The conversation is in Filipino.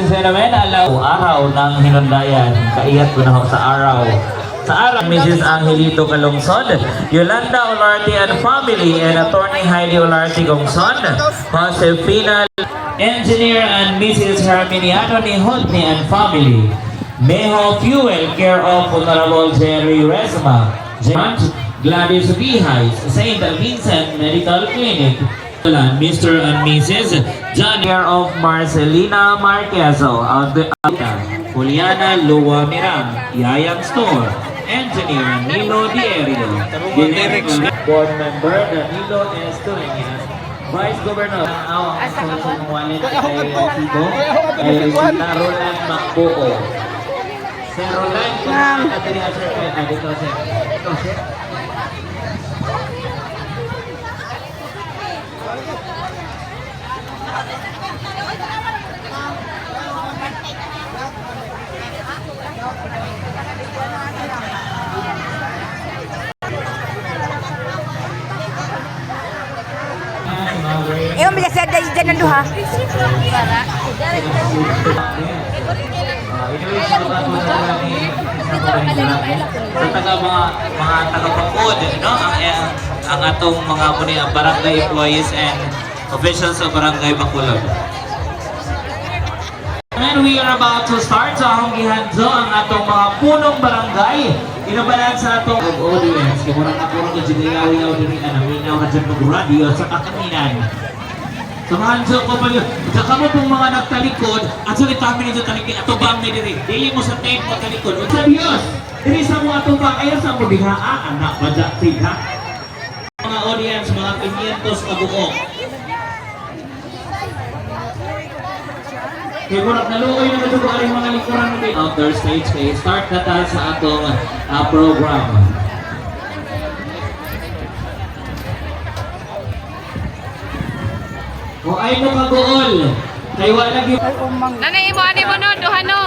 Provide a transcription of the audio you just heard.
gentlemen, araw ng hinundayan. Kaiyat ko na ako sa araw. Sa araw, Mrs. Angelito Calungsod, Yolanda Olarte and family, and Attorney Heidi Olarte Gongson, Josefina, Engineer and Mrs. Herminiano Nihotni and family, Meho Fuel, care of Honorable Jerry Resma, Gladys Vihay, St. Vincent Medical Clinic, Mr. and Mrs. John, care of Marcelina Marquezo, Juliana Lua Miram, Yayang Store, Engineer Nilo Dierio, Board Member Danilo Esturiñas, Vice Governor Awang Wallet kay Tibo, kay Rosita Roland Macbuo. Sir Roland, kung natiri at sir kaya dito sir. Ito sir. Ewan bisa saya dari jalan duha. Sa mga taga-pangkod, no? Ang atong mga barangay employees and officials sa barangay Bacolod. And we are about to start sa akong gihanzo ang atong mga punong barangay. Inabalan sa atong audience. Kaya murang nakurang ka dyan ilaw-ilaw din rin. Minaw ka dyan mag-radio sa kakaminan. Sa mga hanzo ko pa yun. Saka mo pong mga nagtalikod at salita mo nito talikod. Ato bang may diri? Dili mo sa tape mo talikod. O sa Diyos! Diri sa mga ato bang ayaw sa mo dihaan. Anak ba dyan? Tiga? Mga audience, mga 500 na buok. Kaya kung naluoy na ito ko aring mga likuran natin outdoor stage kaya start na tayo sa atong program. Kung ay mo kagool, kaya wala yung... Nanay mo, ani mo no, duha no.